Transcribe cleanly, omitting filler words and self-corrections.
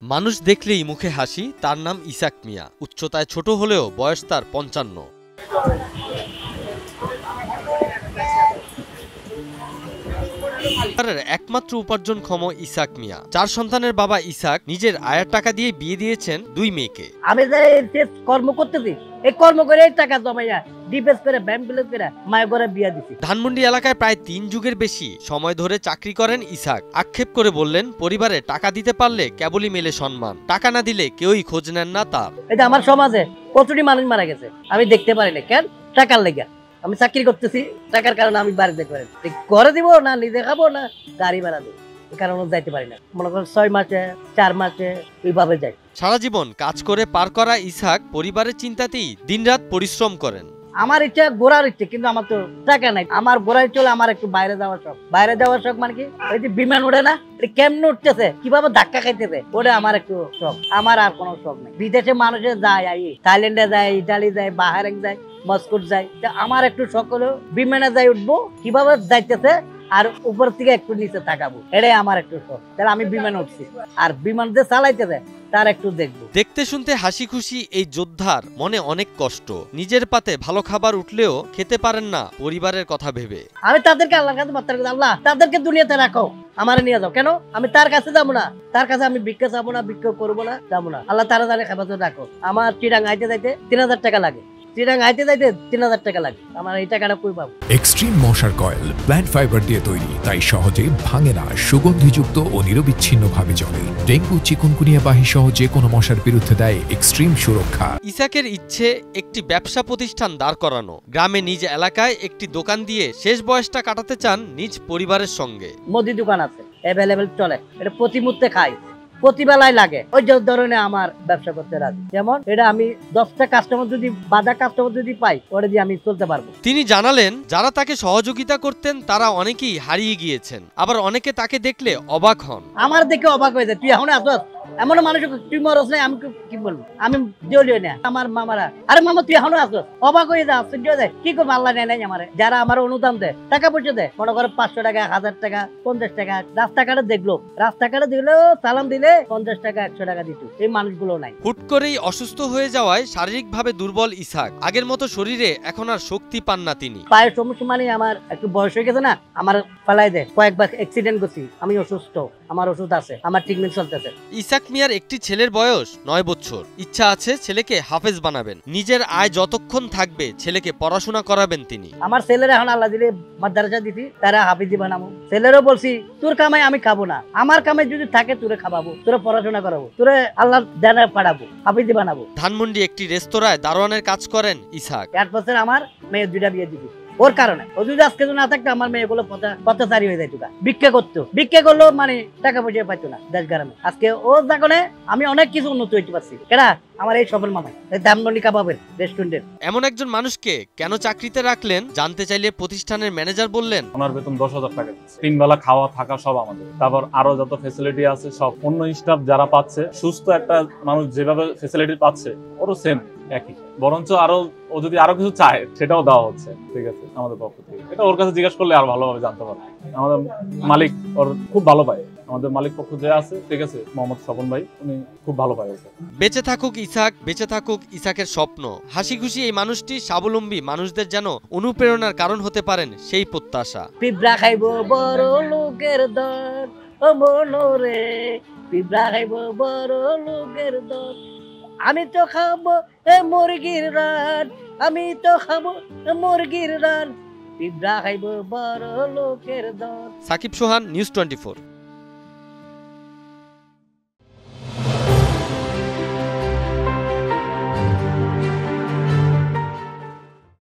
মানুষ দেখলেই মুখে হাসি। তার নাম ইসাক মিয়া। উচ্চতায় ছোট হলেও বয়স তার ৫৫। পরিবারের একমাত্র উপার্জনক্ষম ইসাক মিয়া। ৪ সন্তানের বাবা ইসাক নিজের আয়ের টাকা দিয়ে বিয়ে দিয়েছেন ২ মেয়েকে। আমি যে কর্ম করতেছি, এই কর্ম করে এই টাকা জমাইয়া ডিপেস করে ব্যাংক ব্যালেন্স করে মায়ের ঘরে বিয়ে দিছি। ধানমন্ডি এলাকায় প্রায় ৩ যুগের বেশি সময় ধরে চাকরি করেন ইসাক। আক্ষেপ করে বললেন, পরিবারে টাকা দিতে পারলে কেবলই মেলে সম্মান, টাকা না দিলে কেউই খোঁজ নেন না তার। এই যে আমার সমাজে কতটি মানুষ মারা গেছে আমি দেখতে পারি না, কেন? টাকার লেগে। আমি চাকরি করতেছি, টাকার কারণে আমি বাড়িতে করে ঘরে দিব না, নিজে খাবো না, গাড়ি ভাড়া দেবো, এই কারণে যাইতে পারি না। মনে করেন ৬ মাসে ৪ মাসে এইভাবে যাই। সারা জীবন কাজ করে পার করা ইসাক পরিবারের চিন্তাতেই দিনরাত পরিশ্রম করেন। আমার ইচ্ছা ঘোরার ইচ্ছে, কিন্তু আমার তো টাকা নাই। আমার ঘোরার চলে, আমার একটু বাইরে যাওয়ার শখ। বাইরে যাওয়ার শখ মানে কি, ওই যে বিমান ওঠে না, কেমনে উঠতেছে, কিভাবে ধাক্কা খাইতেছে, ওটা আমার একটু শখ। আমার আর কোনো শখ নেই। বিদেশে মানুষে যায়, থাইল্যান্ডে যায়, ইটালি যায়, বাহারেন যায়, মস্কোট যায়। আমার একটু শখ হলো বিমানে যাই উঠবো, কিভাবে যাইতেছে আর উপর থেকে একটু নিচে তাকাবো, এটাই আমার একটু শখ। তাহলে আমি বিমানে উঠছি, আর বিমান যে চালাইতেছে তার একটু দেখবো। দেখতে শুনতে হাসি খুশি এই যোদ্ধার মনে অনেক কষ্ট। নিজের পাতে ভালো খাবার উঠলেও খেতে পারেন না পরিবারের কথা ভেবে। আমি তাদেরকে আল্লাহর কাছে বার্তা করি, আল্লাহ তাদেরকে দুনিয়াতে রাখো, আমার নিয়ে যাও। কেন? আমি তার কাছে যাবো না, তার কাছে আমি ভিক্ষা চাবো না, ভিক্ষা করবো না, যাবো না। আল্লাহ তারা তারা হেফাজত রাখো। আমার চিরাং আইতে যাইতে ৩০০০ টাকা লাগে, চিরাং আইতে যাইতে ৩০০০ টাকা লাগে। আমার এই টাকাটা কই পাবো? এক্সট্রিম মশার কয়েল প্ল্যান্ট ফাইবার দিয়ে তৈরি, তাই সহজে ভাঙে না, সুগন্ধিযুক্ত ও নিরবিচ্ছিন্নভাবে জ্বলে। ডেঙ্গু, চিকুনগুনিয়া বাহি সহ যে কোনো মশার বিরুদ্ধে দেয় এক্সট্রিম সুরক্ষা। ইসাকের ইচ্ছে একটি ব্যবসা প্রতিষ্ঠান দাঁড় করানো। গ্রামে নিজ এলাকায় একটি দোকান দিয়ে শেষ বয়সটা কাটাতে চান নিজ পরিবারের সঙ্গে। মুদি দোকান আছে, অ্যাভেলেবেল চলে, এটা প্রতি মুহূর্তে খাই, প্রতিবেলায় লাগে। ওই যে ধরনের আমার ব্যবসা করতে রাজি। যেমন এটা আমি 10টা কাস্টমার যদি বাধা কাস্টমার যদি পাই, ওটা দিয়ে আমি চলতে পারবো। তিনি জানালেন, যারা তাকে সহযোগিতা করতেন তারা অনেকেই হারিয়ে গিয়েছেন, আবার অনেকে তাকে দেখলে অবাক হন। আমার দেখে অবাক হয়ে যায়, তুই এখন আসস, এমন মানুষ তুই মরস নাই, আমি কি বলবো? আমি জলিও না। আমার মামারা, আরে মামা তুই এখনো আসস, অবাক হয়ে যায়, আশ্চর্য হয়ে যায়। কি করবো, আল্লাহ নেয় নাই আমার। যারা আমার অনুদান দেয়, টাকা পয়সা দেয়, মনে করে ৫০০ টাকা, ১০০০ টাকা, ৫০ টাকা, রাস্তাঘাটে দেখলো, রাস্তাঘাটে দেখলেও সালাম দিলে ৫০ টাকা, ১০০ টাকা দিত, এই মানুষগুলো নাই। হুট করেই অসুস্থ হয়ে যাওয়ায় শারীরিকভাবে দুর্বল ইসাক। আগের মতো শরীরে এখন আর শক্তি পান না তিনি। পায়ের সমস্যা মানে আমার একটু বয়স হয়ে গেছে না, আমার পালাই দেয়, কয়েকবার অ্যাক্সিডেন্ট করছি, আমি অসুস্থ, আমার ওষুধ আছে, আমার ট্রিটমেন্ট চলতেছে। ইসাক মিয়ার একটি ছেলের বয়স ৯ বছর। ইচ্ছা আছে ছেলেকে হাফেজ বানাবেন। নিজের আয় যতক্ষণ থাকবে ছেলেকে পড়াশোনা করাবেন তিনি। আমার ছেলেরা এখন আল্লাহ দিলে মাদ্রাসা দিছি, তারা হাফিজি বানাবো। ছেলেরও বলছি, তোর কামাই আমি খাবো না, আমার কামাই যদি থাকে তোরে খাওয়াবো, তোরে পড়াশোনা করাবো, তোরে আল্লাহ জানা পাঠাবো, হাফিজি বানাবো। ধানমন্ডি একটি রেস্তোরাঁয় দারোয়ানের কাজ করেন ইসাক। 8 বছর আমার মেয়ে 2টা বিয়ে দিবি ওর কারণে। ও যদি আজকে না থাকতো, আমার মেয়েগুলো পথচারী হয়ে যাইতো, ভিক্ষা করতো, ভিক্ষা করলেও মানে টাকা পয়সা পাইতো না দেশ গ্রামে। আজকে ও কারণে আমি অনেক কিছু উন্নত হইতে পারছি। কেনা আমার এই সফল মামাই, ধানমন্ডি কাবাবের রেস্টুরেন্টের। এমন একজন মানুষকে কেন চাকরিতে রাখলেন জানতে চাইলে প্রতিষ্ঠানের ম্যানেজার বললেন, ওনার বেতন ১০,০০০ টাকা, ৩ বেলা খাওয়া থাকা সব আমাদের, তারপর আরো যত ফেসিলিটি আছে সব। অন্য স্টাফ যারা পাচ্ছে, সুস্থ একটা মানুষ যেভাবে ফেসিলিটি পাচ্ছে, ওরও সেম একই, বরঞ্চ আরো ও যদি আরো কিছু চায় সেটাও দেওয়া হচ্ছে। ঠিক আছে, আমাদের পক্ষ থেকে এটা ওর কাছে জিজ্ঞাসা করলে আর ভালোভাবে জানতে পারবে। আমাদের মালিক ওর খুব ভালো পায়, আমাদের মালিক পক্ষ যে আছে, ঠিক আছে, মোহাম্মদ স্বপন ভাই, উনি খুব ভালো পায় ওকে। বেঁচে থাকুক ইসাক, বেঁচে থাকুক ইসাকের স্বপ্ন। হাসি খুশি এই মানুষটি স্বাবলম্বী মানুষদের যেন অনুপ্রেরণার কারণ হতে পারেন সেই প্রত্যাশা। পিঁপড়া খাইব বড় লোকের দর, ও মনোরে, পিঁপড়া খাইব বড় লোকের দর, আমি তো খাবো মুরগির রান, আমি তো খাবো মুরগির রান, পিঁপড়া খাইব বড় লোকের দর। সাকিব সোহান, নিউজ 24।